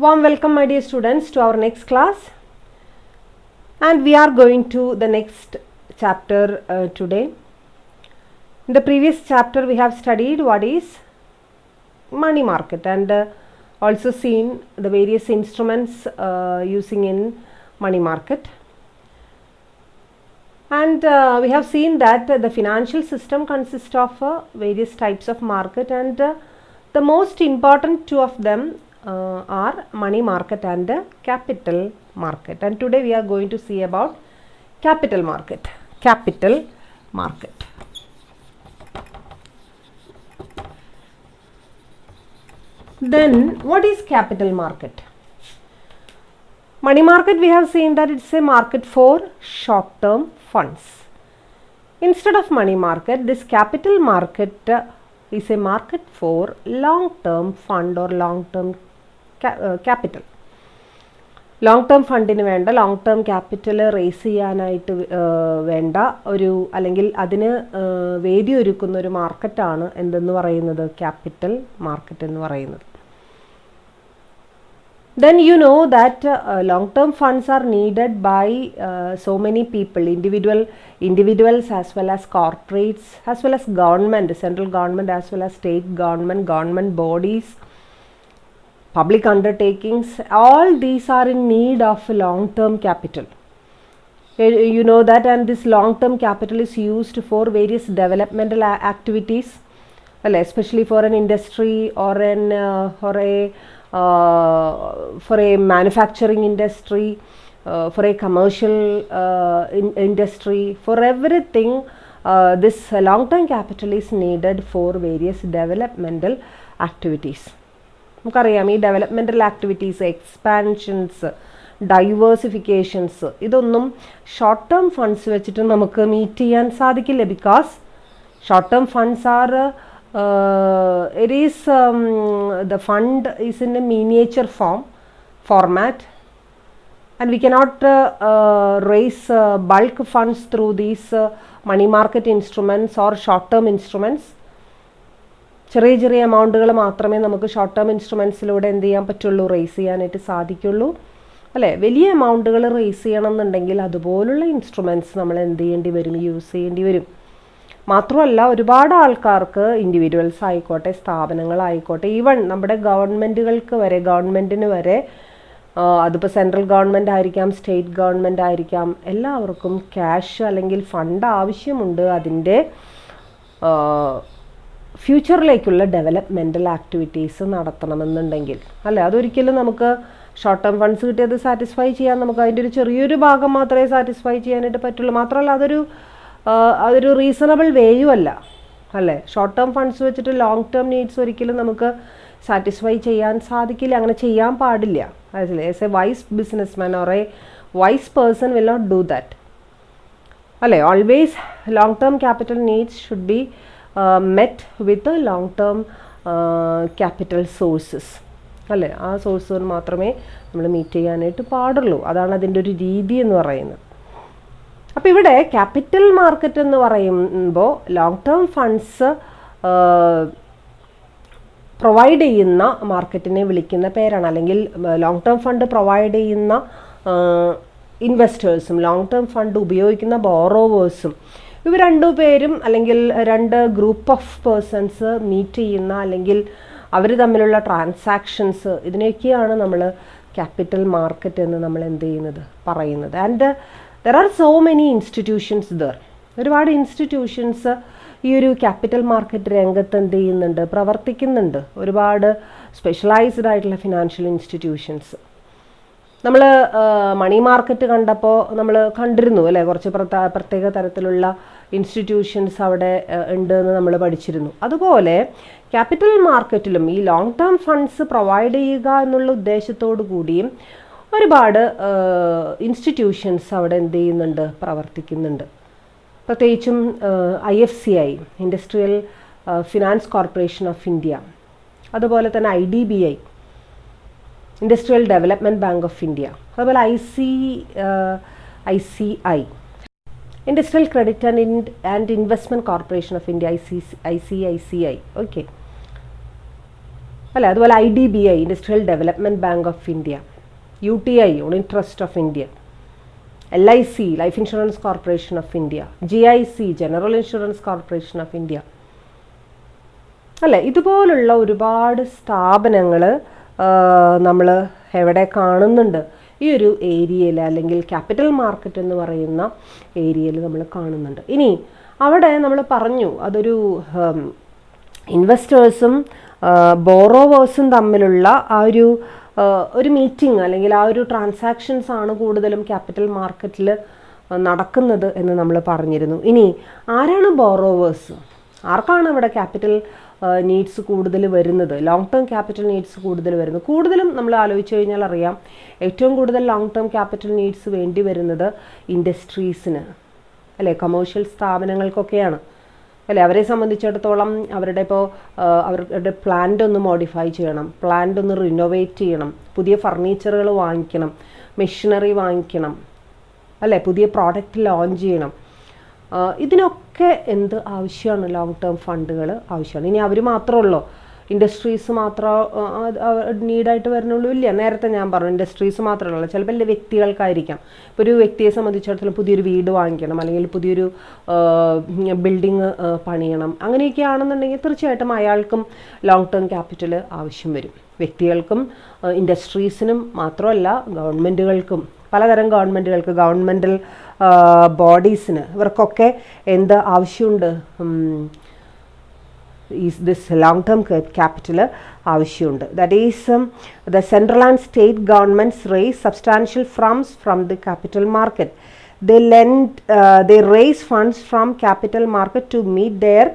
Warm welcome, my dear students, to our next class, and we are going to the next chapter today. In the previous chapter we have studied what is money market and also seen the various instruments using in money market, and we have seen that the financial system consists of various types of market, and the most important two of them are money market and capital market. And today we are going to see about capital market. Capital market. Then what is capital market? Money market, we have seen that it's a market for short term funds. Instead of money market, this capital market is a market for long term fund or long term capital. Long term ഫണ്ടിന് വേണ്ട long term capital raise ചെയ്യാനായിട്ട് വേണ്ട ഒരു അല്ലെങ്കിൽ അതിന് വേദി ഒരുക്കുന്ന ഒരു മാർക്കറ്റാണ് എന്തെന്ന് പറയുന്നത്, ക്യാപിറ്റൽ മാർക്കറ്റ് എന്ന് പറയുന്നത്. Then you know that long-term funds are needed by so many people, individuals as well as corporates, as well as government, central government as well as state government, government bodies, public undertakings. All these are in need of long-term capital. You know that, and this long-term capital is used for various developmental activities, especially for an industry or for a manufacturing industry, for a commercial industry, for everything. This long-term capital is needed for various developmental activities. നമുക്കറിയാം ഈ developmental activities, expansions, ഡൈവേഴ്സിഫിക്കേഷൻസ്, ഇതൊന്നും short term funds വെച്ചിട്ട് നമുക്ക് meet ചെയ്യാൻ സാധിക്കില്ല. Because short term funds R it is the fund is in a miniature format, and we cannot raise bulk funds through these money market instruments or short term instruments. ചെറിയ ചെറിയ എമൗണ്ടുകൾ മാത്രമേ നമുക്ക് short term ഇൻസ്ട്രുമെൻസിലൂടെ എന്ത് ചെയ്യാൻ പറ്റുള്ളൂ, raise ചെയ്യാനായിട്ട് സാധിക്കുള്ളൂ, അല്ലേ? വലിയ എമൗണ്ടുകൾ റേസ് ചെയ്യണം എന്നുണ്ടെങ്കിൽ അതുപോലുള്ള ഇൻസ്ട്രുമെൻറ്റ്സ് നമ്മൾ എന്ത് ചെയ്യേണ്ടി വരും, യൂസ് ചെയ്യേണ്ടി വരും. മാത്രമല്ല ഒരുപാട് ആൾക്കാർക്ക്, ഇൻഡിവിജ്വൽസ് ആയിക്കോട്ടെ, സ്ഥാപനങ്ങളായിക്കോട്ടെ, ഈവൻ നമ്മുടെ ഗവൺമെൻറ്റിന് വരെ അതിപ്പോൾ സെൻട്രൽ ഗവൺമെൻറ് ആയിരിക്കാം, സ്റ്റേറ്റ് ഗവൺമെൻറ് ആയിരിക്കാം, എല്ലാവർക്കും ക്യാഷ് അല്ലെങ്കിൽ ഫണ്ട് ആവശ്യമുണ്ട് അതിൻ്റെ ഫ്യൂച്ചറിലേക്കുള്ള ഡെവലപ്മെൻ്റൽ ആക്ടിവിറ്റീസ് നടത്തണമെന്നുണ്ടെങ്കിൽ, അല്ലേ? അതൊരിക്കലും നമുക്ക് ഷോർട്ട് ടേം ഫണ്ട്സ് കിട്ടിയത് സാറ്റിസ്ഫൈ ചെയ്യാൻ നമുക്ക് അതിൻ്റെ ഒരു ചെറിയൊരു ഭാഗം മാത്രമേ സാറ്റിസ്ഫൈ ചെയ്യാനായിട്ട് പറ്റുള്ളൂ. മാത്രമല്ല അതൊരു റീസണബിൾ വേയും അല്ല, അല്ലേ? ഷോർട്ട് ടേം ഫണ്ട്സ് വെച്ചിട്ട് ലോങ് ടേം നീഡ്സ് ഒരിക്കലും നമുക്ക് സാറ്റിസ്ഫൈ ചെയ്യാൻ സാധിക്കില്ല, അങ്ങനെ ചെയ്യാൻ പാടില്ല. അല്ലേ? As a wise businessman or a wise person will not do that, അല്ലേ? Always long term capital needs should be met with the long term capital sources, അല്ലേ? ആ സോഴ്സുകൾ മാത്രമേ നമ്മൾ മീറ്റ് ചെയ്യാനായിട്ട് പാടുള്ളൂ. അതാണ് അതിൻ്റെ ഒരു രീതി എന്ന് പറയുന്നത്. അപ്പോൾ ഇവിടെ ക്യാപിറ്റൽ മാർക്കറ്റ് എന്ന് പറയുമ്പോൾ ലോങ് ടേം ഫണ്ട്സ് പ്രൊവൈഡ് ചെയ്യുന്ന മാർക്കറ്റിനെ വിളിക്കുന്ന പേരാണ്, അല്ലെങ്കിൽ ലോങ് ടേം ഫണ്ട് പ്രൊവൈഡ് ചെയ്യുന്ന ഇൻവെസ്റ്റേഴ്സും ലോങ് ടേം ഫണ്ട് ഉപയോഗിക്കുന്ന ബോറോവേഴ്സും, ഇവർ രണ്ടുപേരും അല്ലെങ്കിൽ രണ്ട് ഗ്രൂപ്പ് ഓഫ് പേഴ്സൺസ് മീറ്റ് ചെയ്യുന്ന അല്ലെങ്കിൽ അവർ തമ്മിലുള്ള ട്രാൻസാക്ഷൻസ്, ഇതിനെയൊക്കെയാണ് നമ്മൾ ക്യാപിറ്റൽ മാർക്കറ്റ് എന്ന് നമ്മൾ എന്ത് ചെയ്യുന്നത്, പറയുന്നത്. And there are so many institutions there. ഒരുപാട് ഇൻസ്റ്റിറ്റ്യൂഷൻസ് ഈ ഒരു ക്യാപിറ്റൽ മാർക്കറ്റ് രംഗത്ത് എന്ത് ചെയ്യുന്നുണ്ട്, പ്രവർത്തിക്കുന്നുണ്ട്. ഒരുപാട് സ്പെഷ്യലൈസ്ഡ് ആയിട്ടുള്ള ഫിനാൻഷ്യൽ ഇൻസ്റ്റിറ്റ്യൂഷൻസ്. നമ്മൾ മണി മാർക്കറ്റ് കണ്ടപ്പോൾ നമ്മൾ കണ്ടിരുന്നു, അല്ലേ? കുറച്ച് പ്രത്യേക തരത്തിലുള്ള ഇൻസ്റ്റിറ്റ്യൂഷൻസ് അവിടെ ഉണ്ട് എന്ന് നമ്മൾ പഠിച്ചിരുന്നു. അതുപോലെ ക്യാപിറ്റൽ മാർക്കറ്റിലും ഈ ലോങ് ടേം ഫണ്ട്സ് പ്രൊവൈഡ് ചെയ്യുക എന്നുള്ള ഉദ്ദേശത്തോടു കൂടിയും ഒരുപാട് ഇൻസ്റ്റിറ്റ്യൂഷൻസ് അവിടെ എന്ത് ചെയ്യുന്നുണ്ട്, പ്രവർത്തിക്കുന്നുണ്ട്. പ്രത്യേകിച്ചും IFCI, industrial finance corporation of India, അതുപോലെ തന്നെ IDBI, industrial development bank of India, അതുപോലെ ICICI, industrial credit and investment corporation of India, ICICI. Okay, അല്ലേ. അതുപോലെ IDBI, industrial development bank of India, UTI, unit trust of India, LIC, life insurance corporation of India, GIC, general insurance corporation of India, അല്ലേ. ഇതുപോലുള്ള ഒരുപാട് സ്ഥാപനങ്ങൾ നമ്മൾ എവിടെ കാണുന്നുണ്ട്, ഈ ഒരു ഏരിയയിൽ, അല്ലെങ്കിൽ ക്യാപിറ്റൽ മാർക്കറ്റ് എന്ന് പറയുന്ന ഏരിയയിൽ നമ്മൾ കാണുന്നുണ്ട്. ഇനി അവിടെ നമ്മൾ പറഞ്ഞു അതൊരു ഇൻവെസ്റ്റേഴ്സും ബോറോവേഴ്സും തമ്മിലുള്ള ആ ഒരു മീറ്റിംഗ് അല്ലെങ്കിൽ ആ ഒരു ട്രാൻസാക്ഷൻസ് ആണ് കൂടുതലും ക്യാപിറ്റൽ മാർക്കറ്റിൽ നടക്കുന്നത് എന്ന് നമ്മൾ പറഞ്ഞിരുന്നു. ഇനി ആരാണ് ബോറോവേഴ്സ്? ആർക്കാണ് ഇവിടെ ക്യാപിറ്റൽ നീഡ്സ് കൂടുതൽ വരുന്നത്, ലോങ് ടേം ക്യാപിറ്റൽ നീഡ്സ് കൂടുതൽ വരുന്നത്? കൂടുതലും നമ്മൾ ആലോചിച്ച് കഴിഞ്ഞാൽ അറിയാം, ഏറ്റവും കൂടുതൽ ലോങ് ടേം ക്യാപിറ്റൽ നീഡ്സ് വേണ്ടി വരുന്നത് ഇൻഡസ്ട്രീസിന്, അല്ലേ, കമേഴ്ഷ്യൽ സ്ഥാപനങ്ങൾക്കൊക്കെയാണ്, അല്ലേ. അവരെ സംബന്ധിച്ചിടത്തോളം അവരുടെ പ്ലാന്റ് ഒന്ന് മോഡിഫൈ ചെയ്യണം, പ്ലാന്റ് ഒന്ന് റിനോവേറ്റ് ചെയ്യണം, പുതിയ ഫർണിച്ചറുകൾ വാങ്ങിക്കണം, മെഷീനറി വാങ്ങിക്കണം, അല്ലേ, പുതിയ പ്രോഡക്റ്റ് ലോഞ്ച് ചെയ്യണം. ഇതിനൊക്കെ എന്ത് ആവശ്യമാണ്? ലോങ് ടേം ഫണ്ടുകൾ ആവശ്യമാണ്. ഇനി അവർ മാത്രമല്ലോ, ഇൻഡസ്ട്രീസ് മാത്രം നീഡായിട്ട് വരുന്നുള്ളൂ? ഇല്ല. നേരത്തെ ഞാൻ പറഞ്ഞു ഇൻഡസ്ട്രീസ് മാത്രമല്ല, ചിലപ്പോൾ വ്യക്തികൾക്കായിരിക്കാം. ഇപ്പോൾ ഒരു വ്യക്തിയെ സംബന്ധിച്ചിടത്തോളം പുതിയൊരു വീട് വാങ്ങിക്കണം, അല്ലെങ്കിൽ പുതിയൊരു ബിൽഡിങ് പണിയണം, അങ്ങനെയൊക്കെ ആണെന്നുണ്ടെങ്കിൽ തീർച്ചയായിട്ടും അയാൾക്കും ലോങ് ടേം ക്യാപിറ്റൽ ആവശ്യം വരും. വ്യക്തികൾക്കും ഇൻഡസ്ട്രീസിനും മാത്രമല്ല, ഗവൺമെൻറ്റുകൾക്കും, പലതരം ഗവൺമെൻറ്റുകൾക്ക്, ഗവൺമെൻറ്റൽ ബോഡീസിന്, ഇവർക്കൊക്കെ എന്ത് ആവശ്യമുണ്ട്? this long-term capital ആവശ്യമുണ്ട്. That is, the central and state governments raise substantial funds from the capital market. They raise funds from capital market to meet their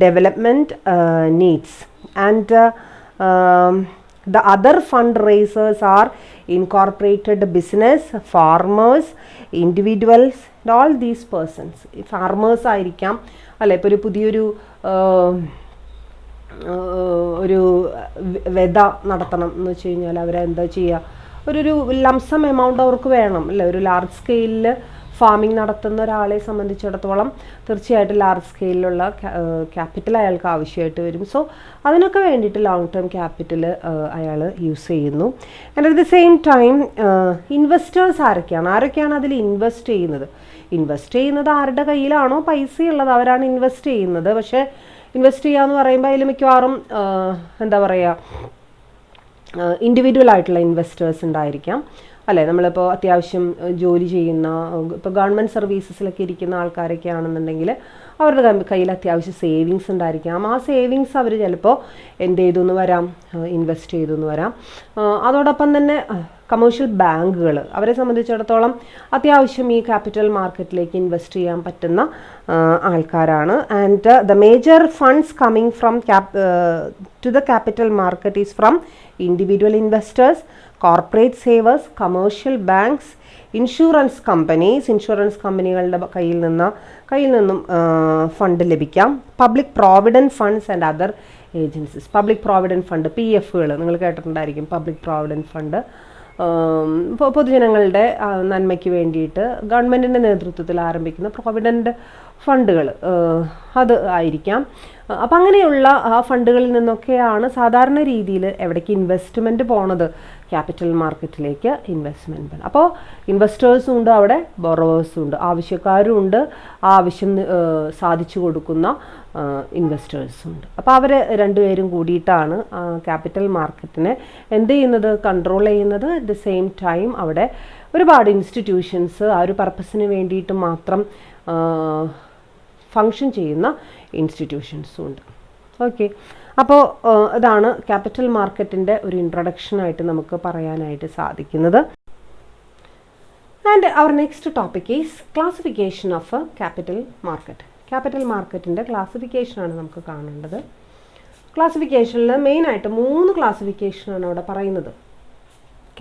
development needs, and the other fundraisers are incorporated business, farmers, individuals, and all these persons. Farmers ആയിരിക്കാം, അല്ലെ. ഇപ്പോൾ ഒരു പുതിയൊരു വെത നടത്തണം എന്ന് വെച്ച് കഴിഞ്ഞാൽ അവരെന്താ ചെയ്യുക? ഒരു ലംസം എമൗണ്ട് അവർക്ക് വേണം, അല്ലേ. ഒരു ലാർജ് സ്കെയിലിൽ ഫാമിംഗ് നടത്തുന്ന ഒരാളെ സംബന്ധിച്ചിടത്തോളം തീർച്ചയായിട്ടും ലാർജ് സ്കെയിലുള്ള ക്യാപിറ്റൽ അയാൾക്ക് ആവശ്യമായിട്ട് വരും. സോ അതിനൊക്കെ വേണ്ടിയിട്ട് ലോങ് ടേം ക്യാപിറ്റൽ അയാൾ യൂസ് ചെയ്യുന്നു. And at the same time investors ആരൊക്കെയാണ് അതിൽ ഇൻവെസ്റ്റ് ചെയ്യുന്നത്? ആരുടെ കയ്യിലാണോ പൈസ ഉള്ളത് അവരാണ് ഇൻവെസ്റ്റ് ചെയ്യുന്നത്. പക്ഷേ ഇൻവെസ്റ്റ് ചെയ്യാന്ന് പറയുമ്പോൾ അതിൽ മിക്കവാറും എന്താ പറയുക, ഇൻഡിവിജ്വൽ ആയിട്ടുള്ള ഇൻവെസ്റ്റേഴ്സ് ഉണ്ടായിരിക്കാം, അല്ലേ. നമ്മളിപ്പോൾ അത്യാവശ്യം ജോലി ചെയ്യുന്ന, ഇപ്പോൾ ഗവൺമെൻറ് സർവീസസിലൊക്കെ ഇരിക്കുന്ന ആൾക്കാരൊക്കെ ആണെന്നുണ്ടെങ്കിൽ അവരുടെ കയ്യിൽ അത്യാവശ്യം സേവിങ്സ് ഉണ്ടായിരിക്കാം. ആ സേവിങ്സ് അവർ ചിലപ്പോൾ എന്ത് ചെയ്തു എന്ന് വരാം, ഇൻവെസ്റ്റ് ചെയ്തു എന്ന് വരാം. അതോടൊപ്പം തന്നെ കമേഴ്ഷ്യൽ ബാങ്കുകൾ, അവരെ സംബന്ധിച്ചിടത്തോളം അത്യാവശ്യം ഈ ക്യാപിറ്റൽ മാർക്കറ്റിലേക്ക് ഇൻവെസ്റ്റ് ചെയ്യാൻ പറ്റുന്ന ആൾക്കാരാണ്. And the major funds coming from to the capital market is from individual investors, corporate savers, commercial banks, insurance കമ്പനികളുടെ കയ്യിൽ നിന്നും ഫണ്ട് ലഭിക്കാം, public provident funds and other agencies. Public provident fund, PFകൾ നിങ്ങൾ കേട്ടിട്ടുണ്ടായിരിക്കും. പബ്ലിക് പ്രോവിഡൻറ്റ് ഫണ്ട് പൊതുജനങ്ങളുടെ നന്മയ്ക്ക് വേണ്ടിയിട്ട് ഗവൺമെൻറ്റിൻ്റെ നേതൃത്വത്തിൽ ആരംഭിക്കുന്ന പ്രോവിഡൻറ്റ് ഫണ്ടുകൾ, അത് ആയിരിക്കാം. അപ്പം അങ്ങനെയുള്ള ആ ഫണ്ടുകളിൽ നിന്നൊക്കെയാണ് സാധാരണ രീതിയിൽ എവിടേക്ക് ഇൻവെസ്റ്റ്മെൻറ്റ് പോണത്, ക്യാപിറ്റൽ മാർക്കറ്റിലേക്ക് ഇൻവെസ്റ്റ്മെൻറ്റ്. അപ്പോൾ ഇൻവെസ്റ്റേഴ്സും ഉണ്ട്, അവിടെ ബോറോവേഴ്സും ഉണ്ട്, ആവശ്യക്കാരും ഉണ്ട്, ആ ആവശ്യം സാധിച്ചു കൊടുക്കുന്ന ഇൻവെസ്റ്റേഴ്സും ഉണ്ട്. അപ്പോൾ അവർ രണ്ടുപേരും കൂടിയിട്ടാണ് ക്യാപിറ്റൽ മാർക്കറ്റിനെ എന്ത് ചെയ്യുന്നത്, കൺട്രോൾ ചെയ്യുന്നത്. അറ്റ് ദ സെയിം ടൈം അവിടെ ഒരുപാട് ഇൻസ്റ്റിറ്റ്യൂഷൻസ് ആ ഒരു പർപ്പസിന് വേണ്ടിയിട്ട് മാത്രം ഫങ്ഷൻ ചെയ്യുന്ന ഇൻസ്റ്റിറ്റ്യൂഷൻസും ഉണ്ട്. ഓക്കെ, അപ്പോൾ ഇതാണ് ക്യാപിറ്റൽ മാർക്കറ്റിൻ്റെ ഒരു ഇൻട്രൊഡക്ഷനായിട്ട് നമുക്ക് പറയാനായിട്ട് സാധിക്കുന്നത്. And our next topic is classification of a capital market. Capital മാർക്കറ്റിൻ്റെ ക്ലാസിഫിക്കേഷനാണ് നമുക്ക് കാണേണ്ടത്. ക്ലാസിഫിക്കേഷനിൽ മെയിനായിട്ട് 3 ക്ലാസിഫിക്കേഷനാണ് അവിടെ പറയുന്നത്.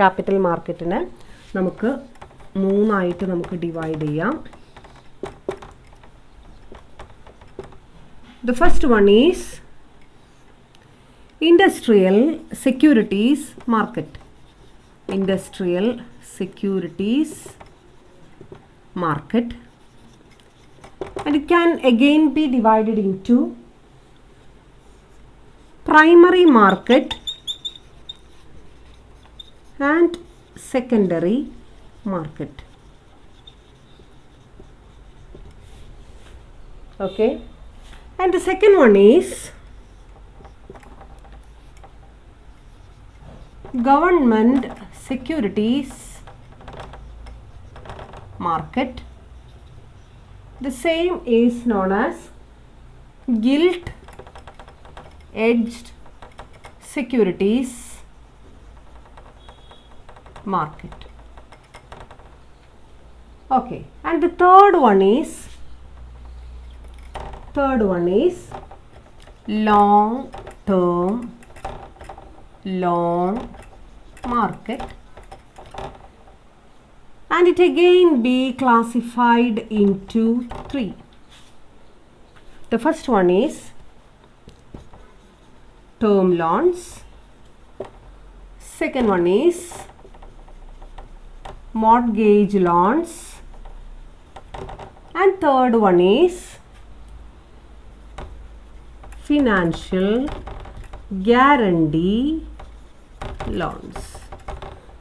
ക്യാപിറ്റൽ മാർക്കറ്റിനെ നമുക്ക് 3 നമുക്ക് ഡിവൈഡ് ചെയ്യാം. The first one is industrial securities market. Industrial securities market, and it can again be divided into primary market and secondary market. Okay, and the second one is government securities market. The same is known as gilt-edged securities market. Okay, and the third one is long term loan market, and it again be classified into three. The first one is term loans, second one is mortgage loans, and third one is financial guarantee loans.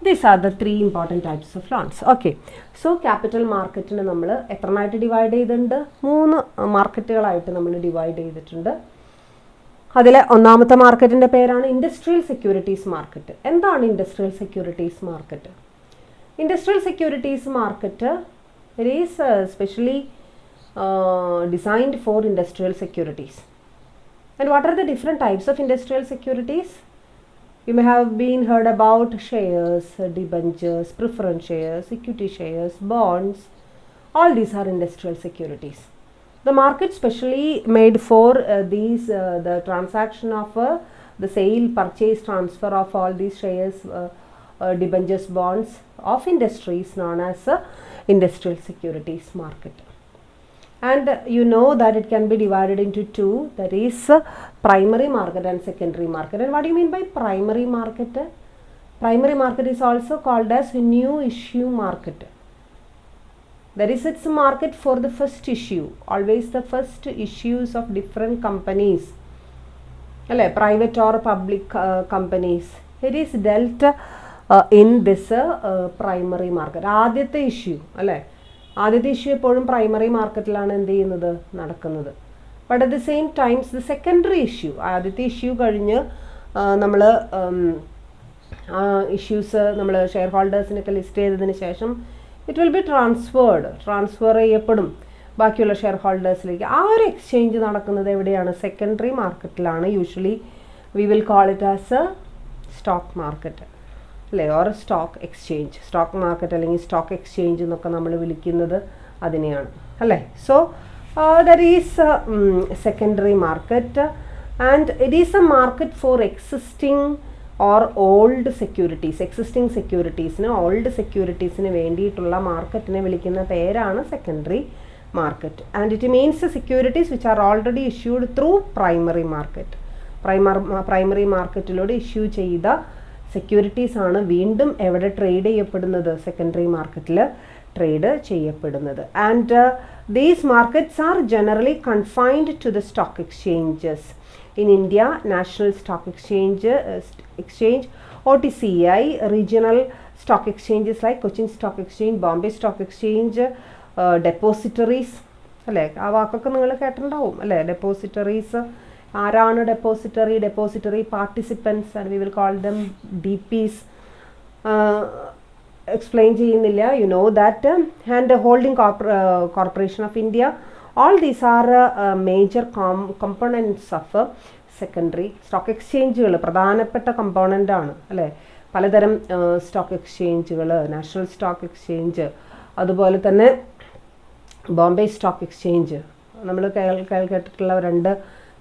These are the three important types of loans. Okay, so capital market we divide it 3 markets. We divide it. ഒന്നാമത്തെ മാർക്കറ്റിന്റെ പേരാണ് industrial securities market. എന്താണ് industrial securities market? Industrial securities market it is specially designed for industrial securities. And what are the different types of industrial securities? You may have been heard about shares, debentures, preference shares, equity shares, bonds. All these are industrial securities. The market specially made for the transaction of the sale, purchase, transfer of all these shares, debentures, bonds of industry is known as industrial securities market. And you know that it can be divided into two, that is primary market and secondary market. And what do you mean by primary market? Primary market is also called as new issue market. That is, it's a market for the first issue, always the first issues of different companies, private or public companies. It is dealt in this primary market. ആദ്യത്തെ issue അല്ലേ, ആദ്യത്തെ issue എപ്പോഴും primary മാർക്കറ്റിലാണ് എന്ത് ചെയ്യുന്നത്, നടക്കുന്നത്. But at the same times the secondary issue, ആദ്യത്തെ issue കഴിഞ്ഞ് നമ്മൾ ഇഷ്യൂസ് നമ്മൾ ഷെയർ ഹോൾഡേഴ്സിനൊക്കെ ലിസ്റ്റ് ചെയ്തതിന് ശേഷം ഇറ്റ് വിൽ ബി ട്രാൻസ്ഫർ ചെയ്യപ്പെടും ബാക്കിയുള്ള ഷെയർ ഹോൾഡേഴ്സിലേക്ക്. ആ ഒരു എക്സ്ചേഞ്ച് നടക്കുന്നത് എവിടെയാണ്? സെക്കൻഡറി മാർക്കറ്റിലാണ്. Usually we will call it as a stock market അല്ലേ, or stock exchange. Stock market അല്ലെങ്കിൽ സ്റ്റോക്ക് എക്സ്ചേഞ്ച് എന്നൊക്കെ നമ്മൾ വിളിക്കുന്നത് അതിനെയാണ് അല്ലേ. So that is secondary market, and it is a market for existing or old securities. Existing സെക്യൂരിറ്റീസിന്, old സെക്യൂരിറ്റീസിന് വേണ്ടിയിട്ടുള്ള മാർക്കറ്റിനെ വിളിക്കുന്ന പേരാണ് secondary market. And it means securities which are already issued through primary market. Primary മാർക്കറ്റിലൂടെ issue ചെയ്ത securities ആണ് വീണ്ടും എവിടെ ട്രേഡ് ചെയ്യപ്പെടുന്നത്? സെക്കൻഡറി മാർക്കറ്റിൽ ട്രേഡ് ചെയ്യപ്പെടുന്നത്. And these markets are generally confined to the stock exchanges. In India, National Stock Exchange, OTCI, regional stock exchanges like Cochin Stock Exchange, Bombay Stock Exchange, depositories. അല്ലേ, ആ വാക്കൊക്കെ നിങ്ങൾ കേട്ടിട്ടുണ്ടാവും അല്ലേ. ഡെപ്പോസിറ്ററീസ് ആരാണ്? Depository participants, and we will call them DPs. Explain ചെയ്യുന്നില്ല, you know that. And holding corporation of India. All these are major components of secondary stock എക്സ്ചേഞ്ചുകൾ. പ്രധാനപ്പെട്ട component ആണ് അല്ലേ. പലതരം സ്റ്റോക്ക് എക്സ്ചേഞ്ചുകൾ, നാഷണൽ സ്റ്റോക്ക് എക്സ്ചേഞ്ച്, അതുപോലെ തന്നെ ബോംബെ സ്റ്റോക്ക് എക്സ്ചേഞ്ച്. നമ്മൾ കേട്ടിട്ടുള്ള 2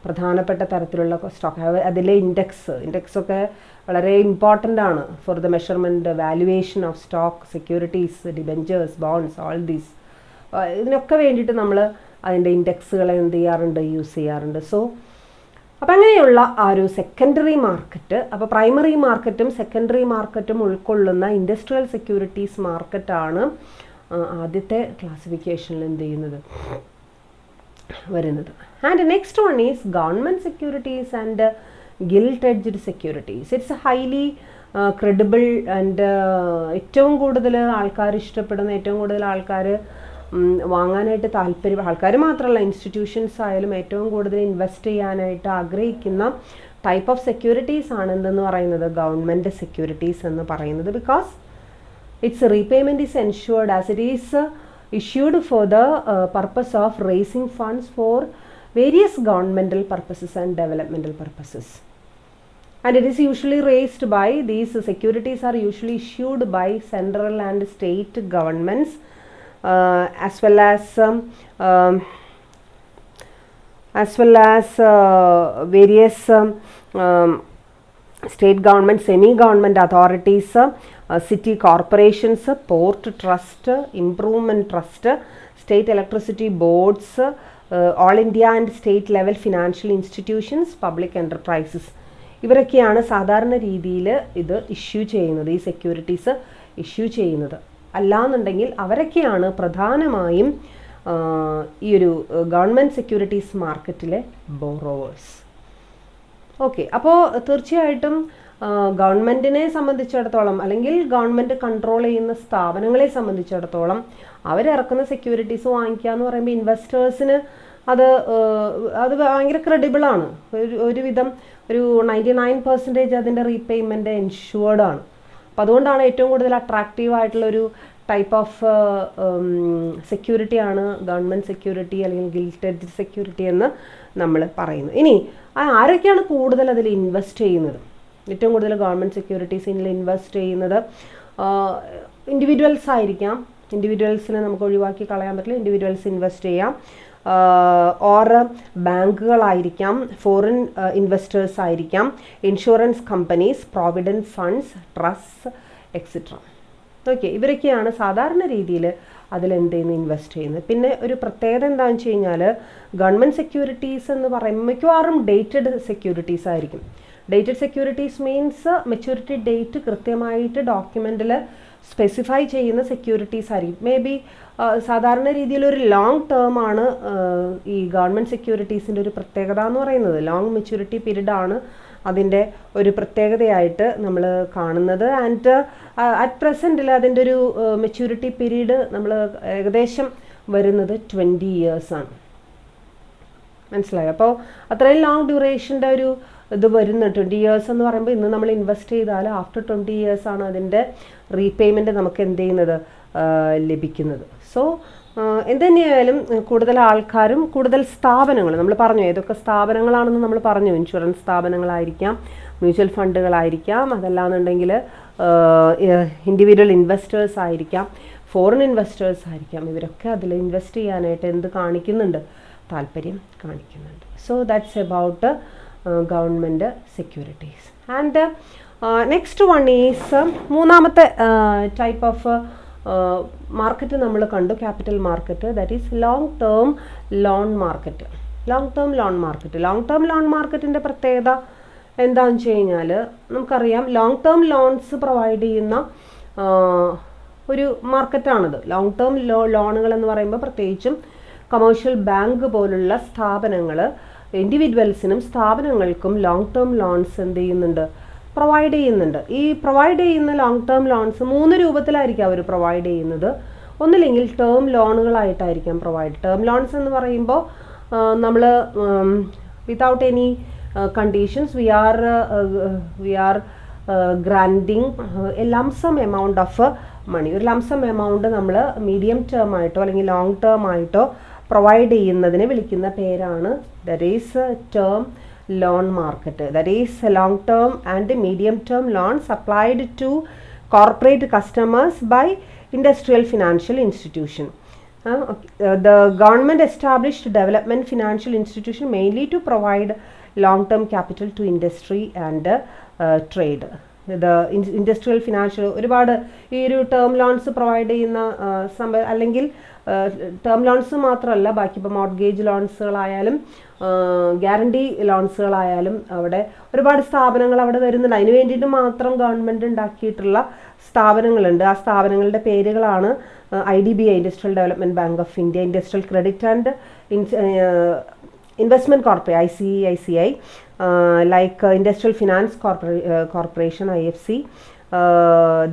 പ്രധാനപ്പെട്ട തരത്തിലുള്ള സ്റ്റോക്ക്. അതിലെ ഇൻഡെക്സൊക്കെ വളരെ ഇമ്പോർട്ടൻ്റ് ആണ് for the measurement, valuation of stock, securities, debentures, bonds, all these. ഇതിനൊക്കെ വേണ്ടിയിട്ട് നമ്മൾ അതിൻ്റെ ഇൻഡെക്സുകളെ എന്ത് ചെയ്യാറുണ്ട്? യൂസ് ചെയ്യാറുണ്ട്. സോ അപ്പം അങ്ങനെയുള്ള ആ ഒരു സെക്കൻഡറി മാർക്കറ്റ്, അപ്പോൾ പ്രൈമറി മാർക്കറ്റും സെക്കൻഡറി മാർക്കറ്റും ഉൾക്കൊള്ളുന്ന ഇൻഡസ്ട്രിയൽ സെക്യൂരിറ്റീസ് മാർക്കറ്റാണ് ആദ്യത്തെ ക്ലാസിഫിക്കേഷനിൽ എന്ത് ചെയ്യുന്നത്, വരുന്നത്. And next one is government securities and gilt-edged securities. It's a highly credible and ഏറ്റവും കൂടുതൽ ആൾക്കാർ ഇഷ്ടപ്പെടുന്ന, ഏറ്റവും കൂടുതൽ ആൾക്കാർ വാങ്ങാനായിട്ട് താല്പര്യം, ആൾക്കാർ മാത്രമല്ല ഇൻസ്റ്റിറ്റ്യൂഷൻസ് ആയാലും ഏറ്റവും കൂടുതൽ ഇൻവെസ്റ്റ് ചെയ്യാനായിട്ട് ആഗ്രഹിക്കുന്ന ടൈപ്പ് ഓഫ് സെക്യൂരിറ്റീസ് ആണ് എന്തെന്ന് പറയുന്നത്, ഗവൺമെൻറ് സെക്യൂരിറ്റീസ് എന്ന് പറയുന്നത്. Because it's repayment is ensured as it is issued for the purpose of raising funds for various governmental purposes and developmental purposes. And it is usually raised by, these securities are usually issued by central and state governments as well as various state government, semi-government authorities, city corporations, port trust, improvement trust, state electricity boards, all India and state level financial institutions, public enterprises. ഇവരൊക്കെയാണ് സാധാരണ രീതിയിൽ ഇത് issue ചെയ്യുന്നത്, ഈ securities issue ചെയ്യുന്നത്. അല്ലാന്നുണ്ടെങ്കിൽ അവരൊക്കെയാണ് പ്രധാനമായും ഈ ഒരു ഗവൺമെൻറ് സെക്യൂരിറ്റീസ് മാർക്കറ്റിലെ ബോറോവേഴ്സ്. ഓക്കെ, അപ്പോൾ തീർച്ചയായിട്ടും ഗവൺമെൻറ്റിനെ സംബന്ധിച്ചിടത്തോളം അല്ലെങ്കിൽ ഗവൺമെൻറ് കൺട്രോൾ ചെയ്യുന്ന സ്ഥാപനങ്ങളെ സംബന്ധിച്ചിടത്തോളം അവരിറക്കുന്ന സെക്യൂരിറ്റീസ് വാങ്ങിക്കുക എന്ന് പറയുമ്പോൾ ഇൻവെസ്റ്റേഴ്സിന് അത് ഭയങ്കര ക്രെഡിബിളാണ്. ഒരുവിധം ഒരു 99% അതിൻ്റെ റീപേയ്മെൻറ്റ് എൻഷുവേർഡ് ആണ്. അപ്പം അതുകൊണ്ടാണ് ഏറ്റവും കൂടുതൽ അട്രാക്റ്റീവ് ആയിട്ടുള്ളൊരു ടൈപ്പ് ഓഫ് സെക്യൂരിറ്റിയാണ് ഗവൺമെൻറ് സെക്യൂരിറ്റി അല്ലെങ്കിൽ ഗിൽറ്റഡ് സെക്യൂരിറ്റി എന്ന് നമ്മൾ പറയുന്നത്. ഇനി ആരൊക്കെയാണ് കൂടുതൽ അതിൽ ഇൻവെസ്റ്റ് ചെയ്യുന്നത്? ഏറ്റവും കൂടുതൽ ഗവൺമെൻറ് സെക്യൂരിറ്റീസിൽ ഇൻവെസ്റ്റ് ചെയ്യുന്നത് ഇൻഡിവിജ്വൽസ് ആയിരിക്കാം. ഇൻഡിവിജ്വൽസിനെ നമുക്ക് ഒഴിവാക്കി കളയാൻ പറ്റില്ല, ഇൻഡിവിജ്വൽസ് ഇൻവെസ്റ്റ് ചെയ്യാം. ഓർ ബാങ്കുകളായിരിക്കാം, ഫോറിൻ ഇൻവെസ്റ്റേഴ്സ് ആയിരിക്കാം, insurance companies, provident funds, trust etcetera. Okay, ഇവരൊക്കെയാണ് സാധാരണ രീതിയിൽ അതിലെന്ത് ചെയ്യുന്നത്, ഇൻവെസ്റ്റ് ചെയ്യുന്നത്. പിന്നെ ഒരു പ്രത്യേകത എന്താണെന്ന് വെച്ച് കഴിഞ്ഞാൽ ഗവൺമെൻറ് സെക്യൂരിറ്റീസ് എന്ന് പറയുമ്പോൾ മിക്കവാറും ഡേറ്റഡ് സെക്യൂരിറ്റീസ് ആയിരിക്കും. Dated securities means maturity date കൃത്യമായിട്ട് ഡോക്യുമെൻറ്റിൽ സ്പെസിഫൈ ചെയ്യുന്ന സെക്യൂരിറ്റീസ് ആയിരിക്കും. മേ ബി സാധാരണ രീതിയിൽ ഒരു ലോങ് ടേം ആണ് ഈ ഗവൺമെൻറ് സെക്യൂരിറ്റീസിൻ്റെ ഒരു പ്രത്യേകത എന്ന് പറയുന്നത്. ലോങ് മെച്യൂരിറ്റി പീരീഡ് ആണ് അതിൻ്റെ ഒരു പ്രത്യേകതയായിട്ട് നമ്മൾ കാണുന്നത്. ആൻഡ് അറ്റ് പ്രസൻറ്റിൽ അതിൻ്റെ ഒരു മെച്യൂരിറ്റി പീരീഡ് നമ്മൾ ഏകദേശം വരുന്നത് 20 years ആണ്. മനസ്സിലായോ? അപ്പോൾ അത്രയും ലോങ് ഡ്യൂറേഷൻ്റെ ഒരു ഇത് വരുന്നുണ്ട്. 20 years എന്ന് പറയുമ്പോൾ ഇന്ന് നമ്മൾ ഇൻവെസ്റ്റ് ചെയ്താൽ ആഫ്റ്റർ 20 years ആണ് അതിൻ്റെ റീപേയ്മെൻറ്റ് നമുക്ക് എന്ത് ചെയ്യുന്നത്, ലഭിക്കുന്നത്. സോ എന്തുതന്നെയായാലും കൂടുതൽ ആൾക്കാരും കൂടുതൽ സ്ഥാപനങ്ങൾ നമ്മൾ പറഞ്ഞു, ഏതൊക്കെ സ്ഥാപനങ്ങളാണെന്ന് നമ്മൾ പറഞ്ഞു. ഇൻഷുറൻസ് സ്ഥാപനങ്ങളായിരിക്കാം, മ്യൂച്വൽ ഫണ്ടുകളായിരിക്കാം, അതല്ലാന്നുണ്ടെങ്കിൽ ഇൻഡിവിജ്വൽ ഇൻവെസ്റ്റേഴ്സ് ആയിരിക്കാം, ഫോറിൻ ഇൻവെസ്റ്റേഴ്സ് ആയിരിക്കാം. ഇവരൊക്കെ അതിൽ ഇൻവെസ്റ്റ് ചെയ്യാനായിട്ട് എന്ത് കാണിക്കുന്നുണ്ട്, താല്പര്യം കാണിക്കുന്നുണ്ട്. So that's about government securities. And next one is മൂന്നാമത്തെ ടൈപ്പ് ഓഫ് മാർക്കറ്റ് നമ്മൾ കണ്ടു, capital market. That is long term loan market. Long term loan market, long term loan മാർക്കറ്റിൻ്റെ പ്രത്യേകത എന്താണെന്ന് വെച്ച് കഴിഞ്ഞാൽ നമുക്കറിയാം ലോങ് ടേം ലോൺസ് പ്രൊവൈഡ് ചെയ്യുന്ന ഒരു മാർക്കറ്റാണിത്. ലോങ് ടേം ലോണുകൾ എന്ന് പറയുമ്പോൾ പ്രത്യേകിച്ചും കമേഴ്ഷ്യൽ ബാങ്ക് പോലുള്ള സ്ഥാപനങ്ങൾ ഇൻഡിവിജ്വൽസിനും സ്ഥാപനങ്ങൾക്കും ലോങ് ടേം ലോൺസ് എന്ത് ചെയ്യുന്നുണ്ട്, പ്രൊവൈഡ് ചെയ്യുന്നുണ്ട്. ഈ പ്രൊവൈഡ് ചെയ്യുന്ന ലോങ് ടേം ലോൺസ് 3 രൂപത്തിലായിരിക്കും അവർ പ്രൊവൈഡ് ചെയ്യുന്നത്. ഒന്നില്ലെങ്കിൽ ടേം ലോണുകളായിട്ടായിരിക്കാം പ്രൊവൈഡ്. ടേം ലോൺസ് എന്ന് പറയുമ്പോൾ നമ്മൾ without any conditions we are granting a lump sum amount of money. ഒരു ലംസം എമൗണ്ട് നമ്മൾ മീഡിയം ടേം ആയിട്ടോ അല്ലെങ്കിൽ ലോങ് ടേം ആയിട്ടോ പ്രൊവൈഡ് ചെയ്യുന്നതിനെ വിളിക്കുന്ന പേരാണ് that is term loan market. That is long term and medium term loans applied to corporate customers by industrial financial institution. The government established development financial institution mainly to provide long term capital to industry and trade. Industrial financial ഒരുപാട് ഈ ഒരു term loans provide ചെയ്യുന്ന അല്ലെങ്കിൽ term loans മാത്രമല്ല, ബാക്കി ഇപ്പോൾ mortgage ലോൺസുകളായാലും guarantee ലോൺസുകളായാലും അവിടെ ഒരുപാട് സ്ഥാപനങ്ങൾ അവിടെ വരുന്നുണ്ട്. അതിന് വേണ്ടിയിട്ട് മാത്രം ഗവൺമെൻറ് ഉണ്ടാക്കിയിട്ടുള്ള സ്ഥാപനങ്ങളുണ്ട്. ആ സ്ഥാപനങ്ങളുടെ പേരുകളാണ് IDBI, industrial development bank of India, industrial credit and investment corporate ICICI, like Industrial Finance Corporation IFC,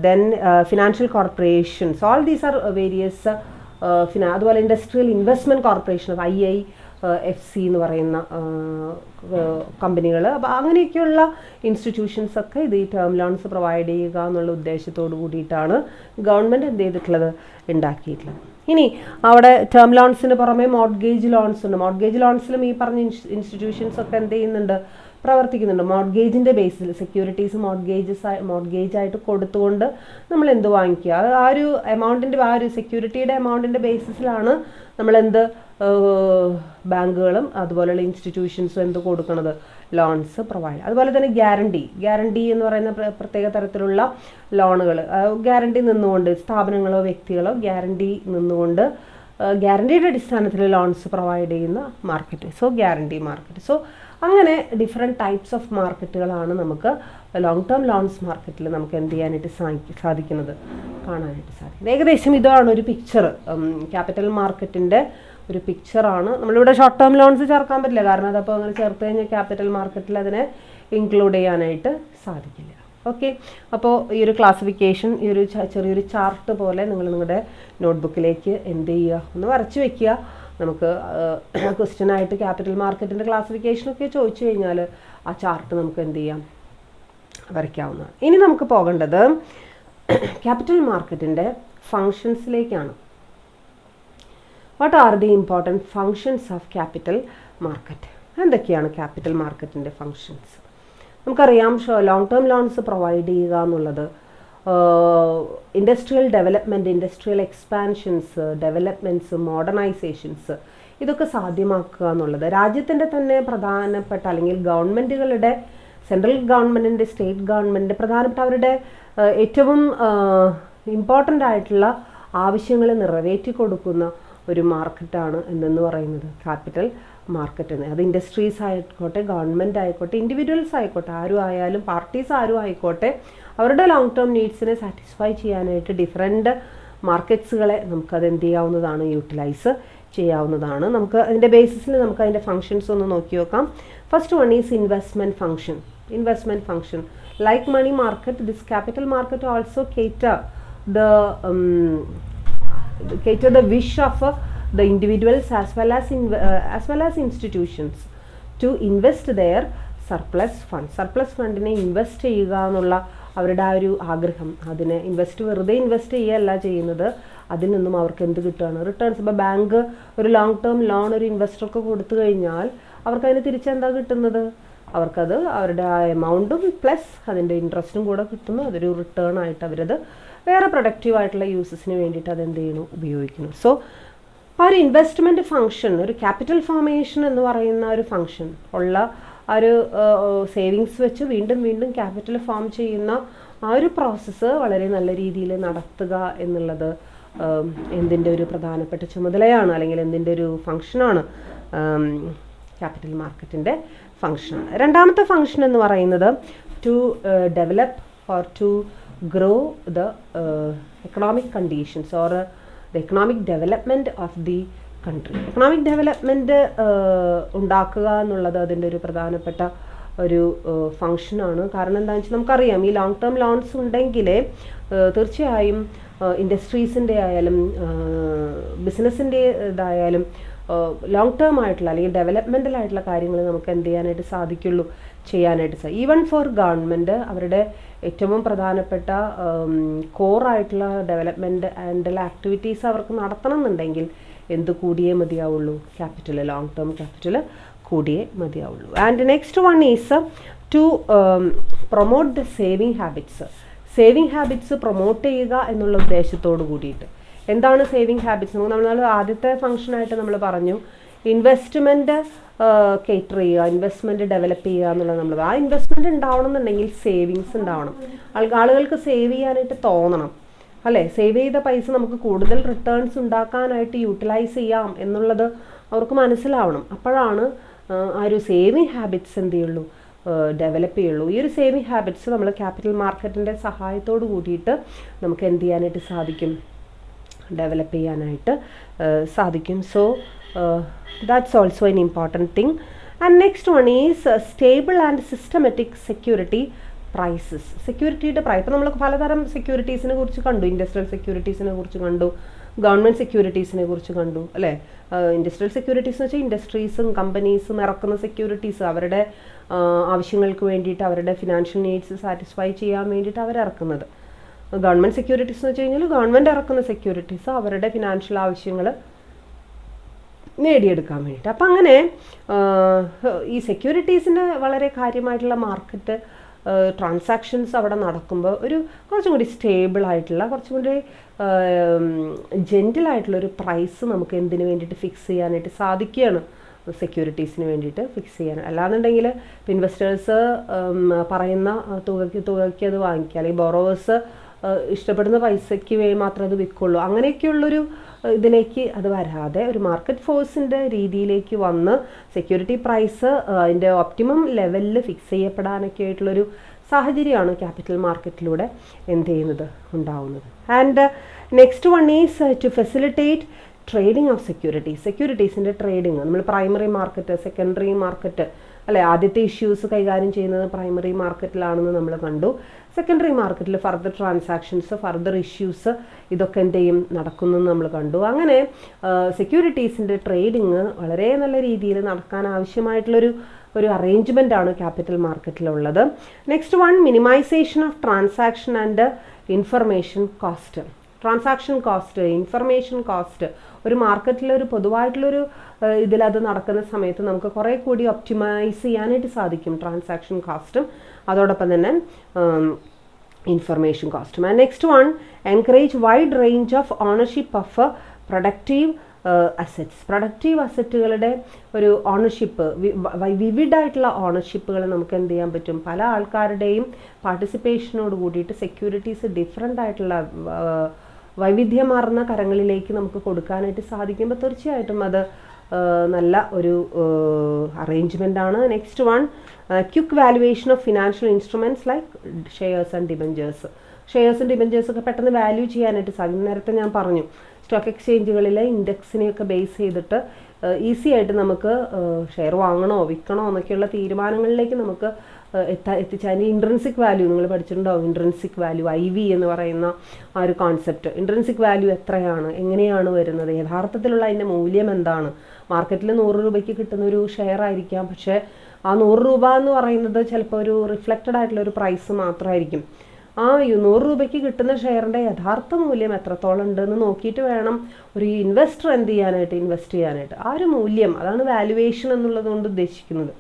then financial corporations, all these are various അതുപോലെ industrial investment corporation of IIFC എന്ന് പറയുന്ന കമ്പനികൾ. അപ്പോൾ അങ്ങനെയൊക്കെയുള്ള ഇൻസ്റ്റിറ്റ്യൂഷൻസൊക്കെ ഇത് ഈ ടേം ലോൺസ് പ്രൊവൈഡ് ചെയ്യുക എന്നുള്ള ഉദ്ദേശത്തോടു കൂടിയിട്ടാണ് ഗവൺമെൻറ് എന്ത് ചെയ്തിട്ടുള്ളത്, ഉണ്ടാക്കിയിട്ടുള്ളത്. ഇനി അവിടെ ടേം ലോൺസിന് പുറമെ മോർഗേജ് ലോൺസ് ഉണ്ട്. മോർഗേജ് ലോൺസിലും ഈ പറഞ്ഞ ഇൻസ്റ്റിറ്റ്യൂഷൻസൊക്കെ എന്ത് ചെയ്യുന്നുണ്ട്, പ്രവർത്തിക്കുന്നുണ്ട്. മോർഗേജിൻ്റെ ബേസിൽ സെക്യൂരിറ്റീസ് മോർഗേജായിട്ട് കൊടുത്തുകൊണ്ട് നമ്മൾ എന്ത് വാങ്ങിക്കുക, ആ ഒരു എമൗണ്ടിൻ്റെ, ആ ഒരു സെക്യൂരിറ്റിയുടെ എമൗണ്ടിൻ്റെ ബേസിസിലാണ് നമ്മളെന്ത് ബാങ്കുകളും അതുപോലെയുള്ള ഇൻസ്റ്റിറ്റ്യൂഷൻസും എന്ത് കൊടുക്കുന്നത്, ലോൺസ് പ്രൊവൈഡ്. അതുപോലെ തന്നെ ഗ്യാരണ്ടി എന്ന് പറയുന്ന പ്രത്യേക തരത്തിലുള്ള ലോണുകൾ, ഗ്യാരണ്ടി നിന്നുകൊണ്ട് സ്ഥാപനങ്ങളോ വ്യക്തികളോ ഗ്യാരണ്ടി നിന്നുകൊണ്ട് ഗ്യാരണ്ടിയുടെ അടിസ്ഥാനത്തിൽ ലോൺസ് പ്രൊവൈഡ് ചെയ്യുന്ന market. So guarantee market. So അങ്ങനെ ഡിഫറെൻറ്റ് ടൈപ്സ് ഓഫ് മാർക്കറ്റുകളാണ് നമുക്ക് ലോങ് ടേം ലോൺസ് മാർക്കറ്റിൽ നമുക്ക് എന്ത് ചെയ്യാനായിട്ട് സാധിക്കുന്നത്, കാണാനായിട്ട് സാധിക്കുന്നത്. ഏകദേശം ഇതാണ് ഒരു പിക്ചർ, ക്യാപിറ്റൽ മാർക്കറ്റിൻ്റെ ഒരു പിക്ചറാണ്. നമ്മളിവിടെ ഷോർട്ട് ടേം ലോൺസ് ചേർക്കാൻ പറ്റില്ല, കാരണം അതപ്പോൾ അങ്ങനെ ചേർത്ത് കഴിഞ്ഞാൽ ക്യാപിറ്റൽ മാർക്കറ്റിൽ അതിനെ ഇൻക്ലൂഡ് ചെയ്യാനായിട്ട് സാധിക്കില്ല. ഓക്കെ, അപ്പോൾ ഈ ഒരു ക്ലാസിഫിക്കേഷൻ, ഈ ഒരു ചെറിയൊരു ചാർട്ട് പോലെ നിങ്ങൾ നിങ്ങളുടെ നോട്ട്ബുക്കിലേക്ക് എന്ത് ചെയ്യുക, ഒന്ന് വരച്ച് വയ്ക്കുക. നമുക്ക് ക്വസ്റ്റ്യനായിട്ട് ക്യാപിറ്റൽ മാർക്കറ്റിൻ്റെ ക്ലാസിഫിക്കേഷനൊക്കെ ചോദിച്ചു കഴിഞ്ഞാൽ ആ ചാർട്ട് നമുക്ക് എന്ത് ചെയ്യാം, വരയ്ക്കാവുന്നതാണ്. ഇനി നമുക്ക് പോകേണ്ടത് ക്യാപിറ്റൽ മാർക്കറ്റിൻ്റെ ഫങ്ഷൻസിലേക്കാണ്. What are the important functions of capital market? എന്തൊക്കെയാണ് ക്യാപിറ്റൽ മാർക്കറ്റിൻ്റെ ഫങ്ഷൻസ്? നമുക്കറിയാം, ലോങ് ടേം ലോൺസ് പ്രൊവൈഡ് ചെയ്യുക എന്നുള്ളത് industrial development, industrial expansions, developments, modernisations, ഇതൊക്കെ സാധ്യമാക്കുക എന്നുള്ളത് രാജ്യത്തിൻ്റെ തന്നെ പ്രധാനപ്പെട്ട, അല്ലെങ്കിൽ ഗവൺമെൻറ്റുകളുടെ, സെൻട്രൽ ഗവൺമെൻറ്റിൻ്റെ, സ്റ്റേറ്റ് ഗവൺമെൻറ്റിൻ്റെ പ്രധാനപ്പെട്ട അവരുടെ ഏറ്റവും ഇമ്പോർട്ടൻ്റ് ആയിട്ടുള്ള ആവശ്യങ്ങൾ നിറവേറ്റി കൊടുക്കുന്ന ഒരു മാർക്കറ്റാണ് എന്നു പറയുന്നത് ക്യാപിറ്റൽ മാർക്കറ്റ് എന്ന്. അത് ഇൻഡസ്ട്രീസ് ആയിക്കോട്ടെ, ഗവൺമെൻറ് ആയിക്കോട്ടെ, ഇൻഡിവിജ്വൽസ് ആയിക്കോട്ടെ, ആരും ആയാലും, പാർട്ടീസ് ആരും ആയിക്കോട്ടെ, അവരുടെ ലോങ് ടേം നീഡ്സിനെ സാറ്റിസ്ഫൈ ചെയ്യാനായിട്ട് ഡിഫറെൻറ്റ് മാർക്കറ്റ്സുകളെ നമുക്കത് എന്ത് ചെയ്യാവുന്നതാണ്, യൂട്ടിലൈസ് ചെയ്യാവുന്നതാണ്. നമുക്ക് അതിൻ്റെ ബേസിസിൽ നമുക്ക് അതിൻ്റെ ഫങ്ഷൻസ് ഒന്ന് നോക്കി നോക്കാം. First one is investment function. Investment function, like money market, this capital market also cater the wish of the individuals as well as institutions to invest their surplus fund. Surplus ഫണ്ടിനെ invest ചെയ്യുക എന്നുള്ള അവരുടെ ആ ഒരു ആഗ്രഹം, അതിനെ വെറുതെ invest ചെയ്യുകയല്ല ചെയ്യുന്നത്, അതിൽ നിന്നും അവർക്ക് എന്ത് കിട്ടുകയാണ്, റിട്ടേൺസ്. ഇപ്പോൾ ബാങ്ക് ഒരു ലോങ് ടേം ലോൺ ഒരു ഇൻവെസ്റ്റർക്ക് കൊടുത്തു കഴിഞ്ഞാൽ അവർക്കതിന് തിരിച്ചെന്താ കിട്ടുന്നത്, അവർക്കത് അവരുടെ ആ എമൗണ്ടും പ്ലസ് അതിൻ്റെ ഇൻട്രസ്റ്റും കൂടെ കിട്ടുന്നു. അതൊരു റിട്ടേൺ ആയിട്ട് അവരത് വേറെ പ്രൊഡക്റ്റീവ് ആയിട്ടുള്ള യൂസസിന് വേണ്ടിയിട്ട് അതെന്ത് ചെയ്യണു, ഉപയോഗിക്കുന്നു. സോ ആ ഒരു ഇൻവെസ്റ്റ്മെൻറ്റ് ഫങ്ഷൻ, ഒരു ക്യാപിറ്റൽ ഫോർമേഷൻ എന്ന് പറയുന്ന ഒരു ഫങ്ഷൻ ഉള്ള ആ ഒരു സേവിങ്സ് വെച്ച് വീണ്ടും വീണ്ടും ക്യാപിറ്റൽ ഫോം ചെയ്യുന്ന ആ ഒരു പ്രോസസ്സ് വളരെ നല്ല രീതിയിൽ നടത്തുക എന്നുള്ളത് എന്തിൻ്റെ ഒരു പ്രധാനപ്പെട്ട ചുമതലയാണ്, അല്ലെങ്കിൽ എന്തിൻ്റെ ഒരു ഫങ്ഷനാണ്, ക്യാപിറ്റൽ മാർക്കറ്റിൻ്റെ ഫങ്ഷനാണ്. രണ്ടാമത്തെ ഫങ്ഷൻ എന്ന് പറയുന്നത് to develop or to grow the economic conditions or the economic development of the country. economic development ഉണ്ടാക്കുക എന്നുള്ളത് അതിൻ്റെ ഒരു പ്രധാനപ്പെട്ട ഒരു ഫങ്ഷനാണ്. കാരണം എന്താണെന്ന് വെച്ചാൽ നമുക്കറിയാം, ഈ ലോങ് ടേം ലോൺസ് ഉണ്ടെങ്കിലേ തീർച്ചയായും ഇൻഡസ്ട്രീസിൻ്റെ ആയാലും ബിസിനസ്സിൻ്റെ ഇതായാലും ലോങ് ടേം ആയിട്ടുള്ള അല്ലെങ്കിൽ ഡെവലപ്മെൻ്റലായിട്ടുള്ള കാര്യങ്ങൾ നമുക്ക് എന്ത് ചെയ്യാനായിട്ട് സാധിക്കുള്ളൂ, ചെയ്യാനായിട്ട് ഈവൻ ഫോർ ഗവൺമെൻറ് അവരുടെ ഏറ്റവും പ്രധാനപ്പെട്ട കോറായിട്ടുള്ള ഡെവലപ്മെൻറ്റ് ആൻഡ് ആക്ടിവിറ്റീസ് അവർക്ക് നടത്തണം എന്നുണ്ടെങ്കിൽ എന്ത് കൂടിയേ മതിയാവുള്ളൂ, ക്യാപിറ്റൽ, ലോങ് ടേം ക്യാപിറ്റൽ കൂടിയേ മതിയാവുള്ളൂ. And next one is to promote the saving habits. Saving habits promote ചെയ്യുക എന്നുള്ള ഉദ്ദേശത്തോട് കൂടിയിട്ട്. എന്താണ് സേവിങ് ഹാബിറ്റ്സ്? നമ്മൾ ആദ്യത്തെ ഫംഗ്ഷനായിട്ട് നമ്മൾ പറഞ്ഞു ഇൻവെസ്റ്റ്മെൻറ്റ് കേറ്റർ ചെയ്യുക, ഇൻവെസ്റ്റ്മെൻറ്റ് ഡെവലപ്പ് ചെയ്യുക എന്നുള്ളത്. നമ്മൾ ആ ഇൻവെസ്റ്റ്മെൻറ്റ് ഉണ്ടാവണം എന്നുണ്ടെങ്കിൽ സേവിങ്സ് ഉണ്ടാവണം, ആളുകൾക്ക് സേവ് ചെയ്യാനായിട്ട് തോന്നണം, അല്ലേ? സേവ് ചെയ്ത പൈസ നമുക്ക് കൂടുതൽ റിട്ടേൺസ് ഉണ്ടാക്കാനായിട്ട് യൂട്ടിലൈസ് ചെയ്യാം എന്നുള്ളത് അവർക്ക് മനസ്സിലാവണം. അപ്പോഴാണ് ആ ഒരു സേവിങ് ഹാബിറ്റ്സ് എന്ത് ചെയ്യുള്ളൂ, ഡെവലപ്പ് ചെയ്യുള്ളൂ. ഈ ഒരു സേവിങ് ഹാബിറ്റ്സ് നമ്മൾ ക്യാപിറ്റൽ മാർക്കറ്റിൻ്റെ സഹായത്തോട് കൂടിയിട്ട് നമുക്ക് എന്ത് ചെയ്യാനായിട്ട് സാധിക്കും, ഡെവലപ്പ് ചെയ്യാനായിട്ട് സാധിക്കും. So That's also an important thing. And next one is stable and systematic security prices. സെക്യൂരിറ്റിയുടെ പ്രൈസ് ഇപ്പോൾ നമ്മൾ പലതരം സെക്യൂരിറ്റീസിനെ കുറിച്ച് കണ്ടു. ഇൻഡസ്ട്രിയൽ സെക്യൂരിറ്റീസിനെ കുറിച്ച് കണ്ടു, ഗവൺമെൻറ് സെക്യൂരിറ്റീസിനെ കുറിച്ച് കണ്ടു അല്ലേ. ഇൻഡസ്ട്രിയൽ സെക്യൂരിറ്റീസ് എന്ന് വെച്ചാൽ ഇൻഡസ്ട്രീസും കമ്പനീസും ഇറക്കുന്ന സെക്യൂരിറ്റീസ് അവരുടെ ആവശ്യങ്ങൾക്ക് വേണ്ടിയിട്ട്, അവരുടെ ഫിനാൻഷ്യൽ നീഡ്സ് സാറ്റിസ്ഫൈ ചെയ്യാൻ വേണ്ടിയിട്ട് അവരിറക്കുന്നത്. ഗവൺമെൻറ് സെക്യൂരിറ്റീസ് എന്ന് വെച്ച് കഴിഞ്ഞാൽ ഗവൺമെൻറ് ഇറക്കുന്ന സെക്യൂരിറ്റീസ് അവരുടെ ഫിനാൻഷ്യൽ ആവശ്യങ്ങൾ നേടിയെടുക്കാൻ വേണ്ടിയിട്ട്. അപ്പം അങ്ങനെ ഈ സെക്യൂരിറ്റീസിൻ്റെ വളരെ കാര്യമായിട്ടുള്ള മാർക്കറ്റ് ട്രാൻസാക്ഷൻസ് അവിടെ നടക്കുമ്പോൾ ഒരു കുറച്ചും കൂടി സ്റ്റേബിൾ ആയിട്ടുള്ള, കുറച്ചും കൂടി ജെൻറ്റിലായിട്ടുള്ളൊരു പ്രൈസ് നമുക്ക് എന്തിനു വേണ്ടിയിട്ട് ഫിക്സ് ചെയ്യാനായിട്ട് സാധിക്കുകയാണ്, സെക്യൂരിറ്റീസിന് വേണ്ടിയിട്ട് ഫിക്സ് ചെയ്യാൻ. അല്ലാന്നുണ്ടെങ്കിൽ ഇപ്പോൾ ഇൻവെസ്റ്റേഴ്സ് പറയുന്ന തുകയ്ക്ക് അത് വാങ്ങിക്കുക, അല്ലെങ്കിൽ ബോറോവേഴ്സ് ഇഷ്ടപ്പെടുന്ന പൈസയ്ക്ക് മാത്രമേ അത് വിൽക്കുള്ളൂ, അങ്ങനെയൊക്കെയുള്ളൊരു ഇതിലേക്ക് അത് വരാതെ ഒരു മാർക്കറ്റ് ഫോഴ്സിൻ്റെ രീതിയിലേക്ക് വന്ന് സെക്യൂരിറ്റി പ്രൈസ് അതിൻ്റെ ഒപ്റ്റിമം ലെവലിൽ ഫിക്സ് ചെയ്യപ്പെടാനൊക്കെ ആയിട്ടുള്ളൊരു സാഹചര്യമാണ് ക്യാപിറ്റൽ മാർക്കറ്റിലൂടെ എന്ത് ചെയ്യുന്നത്, ഉണ്ടാവുന്നത്. And next one is to facilitate trading of സെക്യൂരിറ്റീസിൻ്റെ ട്രേഡിങ്. നമ്മൾ പ്രൈമറി മാർക്കറ്റ്, സെക്കൻഡറി മാർക്കറ്റ് അല്ലെ, ആദ്യത്തെ ഇഷ്യൂസ് കൈകാര്യം ചെയ്യുന്നത് പ്രൈമറി മാർക്കറ്റിലാണെന്ന് നമ്മൾ കണ്ടു. സെക്കൻഡറി മാർക്കറ്റിൽ ഫർദർ ട്രാൻസാക്ഷൻസ്, ഫർദർ ഇഷ്യൂസ് ഇതൊക്കെ എന്ത് ചെയ്യും നടക്കുന്നെന്ന് നമ്മൾ കണ്ടു. അങ്ങനെ സെക്യൂരിറ്റീസിൻ്റെ ട്രേഡിങ് വളരെ നല്ല രീതിയിൽ നടക്കാൻ ആവശ്യമായിട്ടുള്ളൊരു അറേഞ്ച്മെൻ്റ് ആണ് ക്യാപിറ്റൽ മാർക്കറ്റിലുള്ളത്. Next one, minimisation of transaction and information cost. Transaction cost, information cost, ഒരു മാർക്കറ്റിൽ ഒരു പൊതുവായിട്ടുള്ളൊരു ഇതിലത് നടക്കുന്ന സമയത്ത് നമുക്ക് കുറേ കൂടി ഒപ്റ്റിമൈസ് ചെയ്യാനായിട്ട് സാധിക്കും ട്രാൻസാക്ഷൻ കോസ്റ്റും അതോടൊപ്പം തന്നെ ഇൻഫർമേഷൻ കോസ്റ്റും. And next one, encourage wide range of ownership of productive assets. Productive അസറ്റുകളുടെ ഒരു ഓണർഷിപ്പ്, വിവിഡായിട്ടുള്ള ഓണർഷിപ്പുകൾ നമുക്ക് എന്ത് ചെയ്യാൻ പറ്റും, പല ആൾക്കാരുടെയും പാർട്ടിസിപ്പേഷനോട് കൂടിയിട്ട് സെക്യൂരിറ്റീസ് ഡിഫറെൻ്റ് ആയിട്ടുള്ള വൈവിധ്യമാർന്ന കരങ്ങളിലേക്ക് നമുക്ക് കൊടുക്കാനായിട്ട് സാധിക്കുമ്പോൾ തീർച്ചയായിട്ടും അത് നല്ല ഒരു അറേഞ്ച്മെൻ്റ് ആണ്. Next one, quick valuation of financial instruments like shares and debentures. ഷെയർസും ഡിബഞ്ചേഴ്സൊക്കെ പെട്ടെന്ന് വാല്യൂ ചെയ്യാനായിട്ട് സാധിക്കും. നേരത്തെ ഞാൻ പറഞ്ഞു സ്റ്റോക്ക് എക്സ്ചേഞ്ചുകളിലെ ഇൻഡെക്സിനെയൊക്കെ ബേസ് ചെയ്തിട്ട് ഈസി ആയിട്ട് നമുക്ക് ഷെയർ വാങ്ങണോ വിൽക്കണോ എന്നൊക്കെയുള്ള തീരുമാനങ്ങളിലേക്ക് നമുക്ക് എത്തിച്ചാൽ അതിൻ്റെ ഇൻട്രൻസിക് വാല്യൂ നിങ്ങൾ പഠിച്ചിട്ടുണ്ടാവും. ഇൻട്രൻസിക് വാല്യൂ, IV എന്ന് പറയുന്ന ആ ഒരു കോൺസെപ്റ്റ്. ഇൻട്രൻസിക് വാല്യൂ എത്രയാണ്, എങ്ങനെയാണ് വരുന്നത്, യഥാർത്ഥത്തിലുള്ള അതിൻ്റെ മൂല്യം എന്താണ്. മാർക്കറ്റിൽ 100 രൂപയ്ക്ക് കിട്ടുന്ന ഒരു ഷെയർ ആയിരിക്കാം, പക്ഷേ ആ 100 രൂപ എന്ന് പറയുന്നത് ചിലപ്പോൾ ഒരു റിഫ്ലക്റ്റഡ് ആയിട്ടുള്ള ഒരു പ്രൈസ് മാത്രമായിരിക്കും. ആ 100 രൂപയ്ക്ക് കിട്ടുന്ന ഷെയറിൻ്റെ യഥാർത്ഥ മൂല്യം എത്രത്തോളം ഉണ്ടെന്ന് നോക്കിയിട്ട് വേണം ഒരു ഇൻവെസ്റ്റർ എന്ത് ചെയ്യാനായിട്ട്, ഇൻവെസ്റ്റ് ചെയ്യാനായിട്ട്. ആ ഒരു മൂല്യം, അതാണ് വാല്യുവേഷൻ എന്നുള്ളത് കൊണ്ട് ഉദ്ദേശിക്കുന്നത്.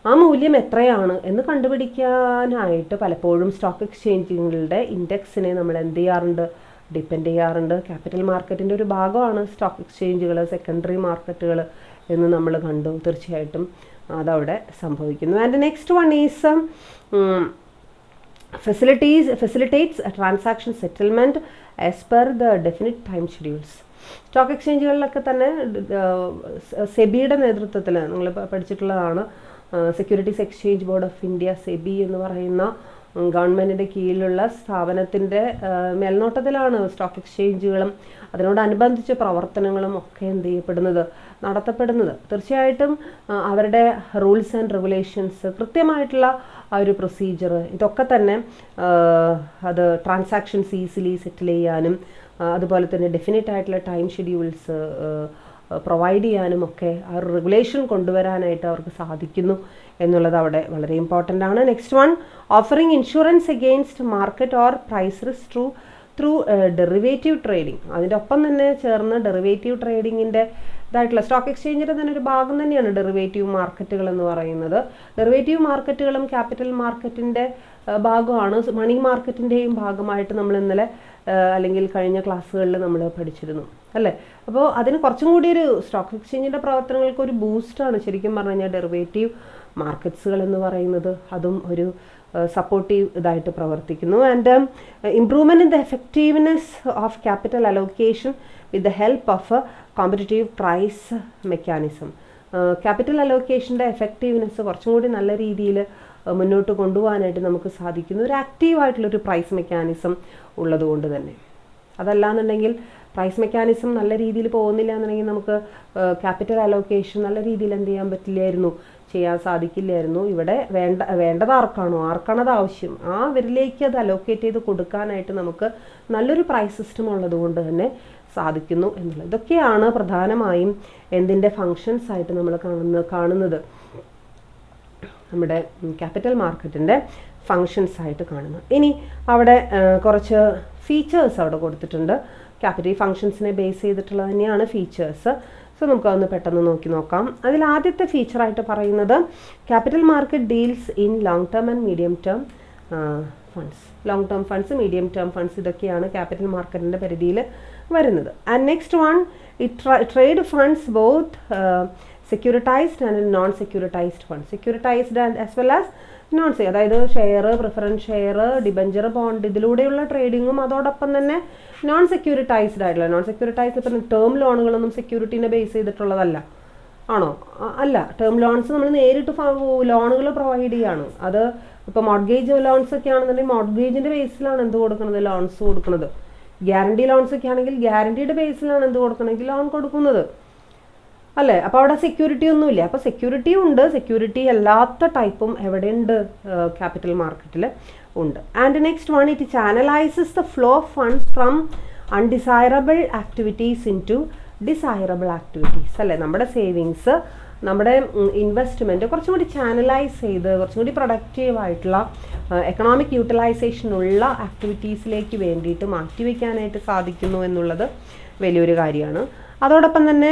ആ മൂല്യം എത്രയാണ് എന്ന് കണ്ടുപിടിക്കാനായിട്ട് പലപ്പോഴും സ്റ്റോക്ക് എക്സ്ചേഞ്ചുകളുടെ ഇൻഡെക്സിനെ നമ്മൾ എന്ത് ചെയ്യാറുണ്ട്, ഡിപ്പെൻഡ് ചെയ്യാറുണ്ട്. ക്യാപിറ്റൽ മാർക്കറ്റിൻ്റെ ഒരു ഭാഗമാണ് സ്റ്റോക്ക് എക്സ്ചേഞ്ചുകൾ, സെക്കൻഡറി മാർക്കറ്റുകൾ എന്ന് നമ്മൾ കണ്ടു. തീർച്ചയായിട്ടും അതവിടെ സംഭവിക്കുന്നു. And next one is facilitates a transaction settlement as per the definite time schedules. Stock എക്സ്ചേഞ്ചുകളിലൊക്കെ തന്നെ സെബിയുടെ നേതൃത്വത്തിൽ നിങ്ങൾ പഠിച്ചിട്ടുള്ളതാണ്. Securities exchange board of India, SEBI എന്ന് പറയുന്ന ഗവൺമെൻറ്റിൻ്റെ കീഴിലുള്ള സ്ഥാപനത്തിൻ്റെ മേൽനോട്ടത്തിലാണ് സ്റ്റോക്ക് എക്സ്ചേഞ്ചുകളും അതിനോടനുബന്ധിച്ച പ്രവർത്തനങ്ങളും ഒക്കെ എന്ത് ചെയ്യപ്പെടുന്നത്, നടത്തപ്പെടുന്നത്. തീർച്ചയായിട്ടും അവരുടെ റൂൾസ് ആൻഡ് റെഗുലേഷൻസ്, കൃത്യമായിട്ടുള്ള ആ ഒരു പ്രൊസീജിയർ, ഇതൊക്കെ തന്നെ അത് ട്രാൻസാക്ഷൻസ് ഈസിലി സെറ്റിൽ ചെയ്യാനും അതുപോലെ തന്നെ ഡെഫിനറ്റ് ആയിട്ടുള്ള ടൈം ഷെഡ്യൂൾസ് പ്രൊവൈഡ് ചെയ്യാനും ഒക്കെ ആ ഒരു റെഗുലേഷൻ കൊണ്ടുവരാനായിട്ട് അവർക്ക് സാധിക്കുന്നു എന്നുള്ളത് അവിടെ വളരെ ഇമ്പോർട്ടൻ്റ് ആണ്. Next one, offering insurance against market or price risk through derivative trading. അതിൻ്റെ ഒപ്പം തന്നെ ചേർന്ന് ഡെറിവേറ്റീവ് ട്രേഡിങ്ങിൻ്റെ ഇതായിട്ടുള്ള സ്റ്റോക്ക് എക്സ്ചേഞ്ചിൻ്റെ തന്നെ ഒരു ഭാഗം തന്നെയാണ് ഡെറിവേറ്റീവ് മാർക്കറ്റുകൾ എന്ന് പറയുന്നത്. ഡെറിവേറ്റീവ് മാർക്കറ്റുകളും ക്യാപിറ്റൽ മാർക്കറ്റിൻ്റെ ഭാഗമാണ്, മണി മാർക്കറ്റിൻ്റെയും ഭാഗമായിട്ട് നമ്മൾ ഇന്നലെ അല്ലെങ്കിൽ കഴിഞ്ഞ ക്ലാസ്സുകളിൽ നമ്മൾ പഠിച്ചിരുന്നു അല്ലേ. അപ്പോൾ അതിന് കുറച്ചും കൂടി ഒരു സ്റ്റോക്ക് എക്സ്ചേഞ്ചിൻ്റെ പ്രവർത്തനങ്ങൾക്ക് ഒരു ബൂസ്റ്റാണ് ശരിക്കും പറഞ്ഞു കഴിഞ്ഞാൽ ഡെറിവേറ്റീവ് മാർക്കറ്റ്സുകൾ എന്ന് പറയുന്നത്. അതും ഒരു സപ്പോർട്ടീവ് ഇതായിട്ട് പ്രവർത്തിക്കുന്നു. And improvement in the effectiveness of capital allocation with the help of competitive price mechanism. Capital അലോക്കേഷൻ്റെ എഫക്റ്റീവ്നെസ് കുറച്ചും കൂടി നല്ല രീതിയിൽ മുന്നോട്ട് കൊണ്ടുപോകാനായിട്ട് നമുക്ക് സാധിക്കുന്നു ഒരു ആക്റ്റീവായിട്ടുള്ളൊരു പ്രൈസ് മെക്കാനിസം ഉള്ളതുകൊണ്ട് തന്നെ. അതല്ലാന്നുണ്ടെങ്കിൽ പ്രൈസ് മെക്കാനിസം നല്ല രീതിയിൽ പോകുന്നില്ല എന്നുണ്ടെങ്കിൽ നമുക്ക് ക്യാപിറ്റൽ അലോക്കേഷൻ നല്ല രീതിയിൽ എന്ത് ചെയ്യാൻ പറ്റില്ലായിരുന്നു, ചെയ്യാൻ സാധിക്കില്ലായിരുന്നു. ഇവിടെ വേണ്ടത് ആർക്കാണോ അത് ആവശ്യം അവരിലേക്ക് അത് അലോക്കേറ്റ് ചെയ്ത് കൊടുക്കാനായിട്ട് നമുക്ക് നല്ലൊരു പ്രൈസ് സിസ്റ്റം ഉള്ളത് കൊണ്ട് തന്നെ സാധിക്കുന്നു എന്നുള്ളത്. ഇതൊക്കെയാണ് പ്രധാനമായും എന്തിൻ്റെ ഫങ്ഷൻസ് ആയിട്ട് നമ്മൾ കാണുന്നത് നമ്മുടെ ക്യാപിറ്റൽ മാർക്കറ്റിൻ്റെ ഫങ്ഷൻസ് ആയിട്ട് കാണുന്നത്. ഇനി അവിടെ കുറച്ച് ഫീച്ചേഴ്സ് അവിടെ കൊടുത്തിട്ടുണ്ട്. ക്യാപിറ്റൽ ഫങ്ഷൻസിനെ ബേസ് ചെയ്തിട്ടുള്ള തന്നെയാണ് ഫീച്ചേഴ്സ്. സോ നമുക്കതൊന്ന് പെട്ടെന്ന് നോക്കാം. അതിൽ ആദ്യത്തെ ഫീച്ചറായിട്ട് പറയുന്നത് capital market deals in long term and medium term funds. Long term funds, medium term funds ഇതൊക്കെയാണ് ക്യാപിറ്റൽ മാർക്കറ്റിൻ്റെ പരിധിയിൽ വരുന്നത്. And next one, trade funds both securitised and non securitised funds. Securitised and as well as non അതായത് share, preference share, debenture, bond ഇതിലൂടെയുള്ള ട്രേഡിങ്ങും അതോടൊപ്പം തന്നെ non സെക്യൂരിറ്റൈസ്ഡ് ആയിട്ടുള്ള ഇപ്പം ടേം ലോണുകളൊന്നും സെക്യൂരിറ്റീനെ ബേസ് ചെയ്തിട്ടുള്ളതല്ല ആണോ? അല്ല. ടേം ലോൺസ് നമ്മൾ നേരിട്ട് ലോണുകൾ പ്രൊവൈഡ് ചെയ്യാണ്. അത് ഇപ്പോൾ മോർഗേജ് ലോൺസ് ഒക്കെ ആണെന്നുണ്ടെങ്കിൽ മോർഗേജിൻ്റെ ബേസിലാണ് എന്ത് കൊടുക്കുന്നത്, ലോൺസ് കൊടുക്കുന്നത്. ഗ്യാരണ്ടി ലോൺസ് ഒക്കെ ആണെങ്കിൽ ഗ്യാരണ്ടിയുടെ ബേസിലാണ് എന്ത് കൊടുക്കണമെങ്കിൽ ലോൺ കൊടുക്കുന്നത് അല്ലേ? അപ്പോൾ അവിടെ സെക്യൂരിറ്റി ഒന്നുമില്ല. അപ്പോൾ സെക്യൂരിറ്റി ഉണ്ട്, സെക്യൂരിറ്റി അല്ലാത്ത ടൈപ്പും എവിടെയുണ്ട്, ക്യാപിറ്റൽ മാർക്കറ്റിൽ ഉണ്ട്. And next one, it channelises the flow of funds from undesirable activities into desirable activities അല്ലേ? നമ്മുടെ സേവിങ്സ്, നമ്മുടെ ഇൻവെസ്റ്റ്മെൻറ്റ് കുറച്ചും കൂടി ചാനലൈസ് ചെയ്ത് കുറച്ചും കൂടി പ്രൊഡക്റ്റീവ് ആയിട്ടുള്ള എക്കണോമിക് യൂട്ടിലൈസേഷനുള്ള ആക്ടിവിറ്റീസിലേക്ക് വേണ്ടിയിട്ട് മാറ്റിവെക്കാനായിട്ട് സാധിക്കുന്നു എന്നുള്ളത് വലിയൊരു കാര്യമാണ്. അതോടൊപ്പം തന്നെ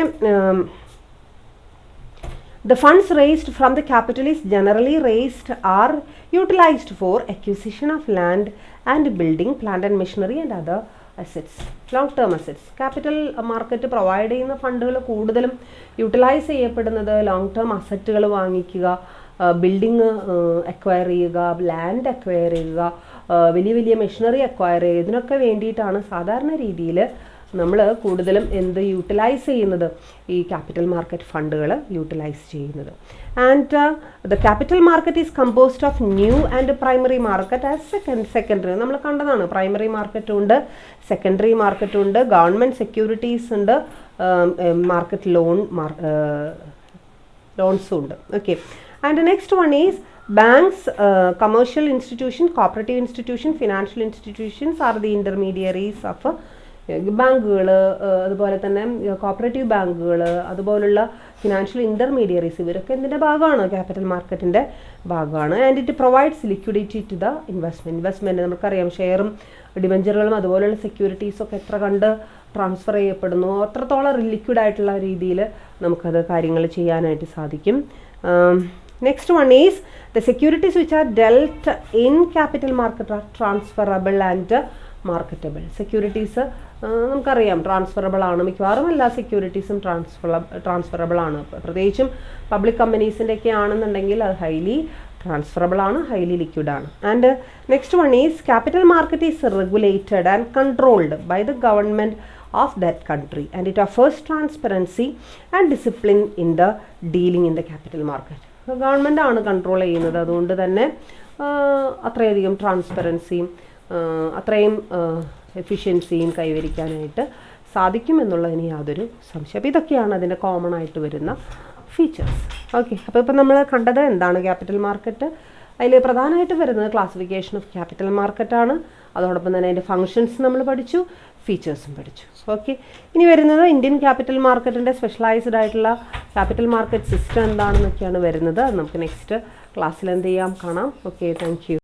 the funds raised from the capital is generally raised are utilized for acquisition of land and building, plant and machinery and other assets, long term assets. Capital market provide ചെയ്യുന്ന ഫണ്ടുകൾ കൂടുതലും യൂട്ടിലൈസ് ചെയ്യപ്പെടുന്നത് ലോങ് ടേം അസറ്റുകൾ വാങ്ങിക്കുക, building acquire ചെയ്യുക, land acquire ചെയ്യുക, വലിയ machinery acquire ചെയ്യുക, ഇതിനൊക്കെ വേണ്ടിയിട്ടാണ് സാധാരണ രീതിയിൽ നമ്മൾ കൂടുതലും യൂട്ടിലൈസ് ചെയ്യുന്നത്, ഈ ക്യാപിറ്റൽ മാർക്കറ്റ് ഫണ്ടുകൾ യൂട്ടിലൈസ് ചെയ്യുന്നത്. And the capital market is composed of new and primary market as secondary. നമ്മൾ കണ്ടതാണ്, പ്രൈമറി മാർക്കറ്റും ഉണ്ട്, സെക്കൻഡറി മാർക്കറ്റും ഉണ്ട്, ഗവൺമെൻറ് സെക്യൂരിറ്റീസ് ഉണ്ട്, മാർക്കറ്റ് ലോൺസും ഉണ്ട്. Okay. And next one is banks, commercial institution, cooperative institution, financial institutions are the intermediaries of ബാങ്കുകൾ, അതുപോലെ തന്നെ കോപ്പറേറ്റീവ് ബാങ്കുകൾ, അതുപോലുള്ള ഫിനാൻഷ്യൽ ഇൻ്റർമീഡിയറീസ്, ഇവരൊക്കെ എന്തിൻ്റെ ഭാഗമാണ്, ക്യാപിറ്റൽ മാർക്കറ്റിൻ്റെ ഭാഗമാണ്. And it provides liquidity to the investment. നമുക്കറിയാം ഷെയറും ഡിബഞ്ചറുകളും അതുപോലുള്ള സെക്യൂരിറ്റീസൊക്കെ എത്ര കണ്ട് ട്രാൻസ്ഫർ ചെയ്യപ്പെടുന്നു അത്രത്തോളം ലിക്വിഡ് ആയിട്ടുള്ള രീതിയിൽ നമുക്കത് കാര്യങ്ങൾ ചെയ്യാനായിട്ട് സാധിക്കും. Next one is the securities which are dealt in capital market are transferable and marketable. Securities നമുക്കറിയാം ട്രാൻസ്ഫറബിൾ ആണ്, മിക്കവാറും എല്ലാ സെക്യൂരിറ്റീസും ട്രാൻസ്ഫറബിൾ ആണ്. പ്രത്യേകിച്ചും പബ്ലിക് കമ്പനീസിൻ്റെ ഒക്കെ ആണെന്നുണ്ടെങ്കിൽ അത് ഹൈലി ട്രാൻസ്ഫറബിൾ ആണ്, ഹൈലി ലിക്വിഡ് ആണ്. And next one is capital market is regulated and controlled by the government of that country and it offers transparency and discipline in the dealing in the capital market. Government ആണ് control ചെയ്യുന്നത്, അതുകൊണ്ട് തന്നെ അത്രയധികം ട്രാൻസ്പെറൻസിയും അത്രയും എഫിഷ്യൻസിയും കൈവരിക്കാനായിട്ട് സാധിക്കും എന്നുള്ളതിന് യാതൊരു സംശയം. അപ്പോൾ ഇതൊക്കെയാണ് അതിൻ്റെ കോമൺ ആയിട്ട് വരുന്ന ഫീച്ചേഴ്സ്. ഓക്കെ. അപ്പോൾ ഇപ്പം നമ്മൾ കണ്ടത് എന്താണ് ക്യാപിറ്റൽ മാർക്കറ്റ്, അതിൽ പ്രധാനമായിട്ട് വരുന്നത് ക്ലാസിഫിക്കേഷൻ ഓഫ് ക്യാപിറ്റൽ മാർക്കറ്റാണ്. അതോടൊപ്പം തന്നെ അതിൻ്റെ ഫങ്ഷൻസ് നമ്മൾ പഠിച്ചു, ഫീച്ചേഴ്സും പഠിച്ചു. ഓക്കെ. ഇനി വരുന്നത് ഇന്ത്യൻ ക്യാപിറ്റൽ മാർക്കറ്റിൻ്റെ സ്പെഷ്യലൈസ്ഡ് ആയിട്ടുള്ള ക്യാപിറ്റൽ മാർക്കറ്റ് സിസ്റ്റം എന്താണെന്നൊക്കെയാണ് വരുന്നത്. അത് നമുക്ക് നെക്സ്റ്റ് ക്ലാസ്സിൽ എന്ത് ചെയ്യാം, കാണാം. Okay, thank you.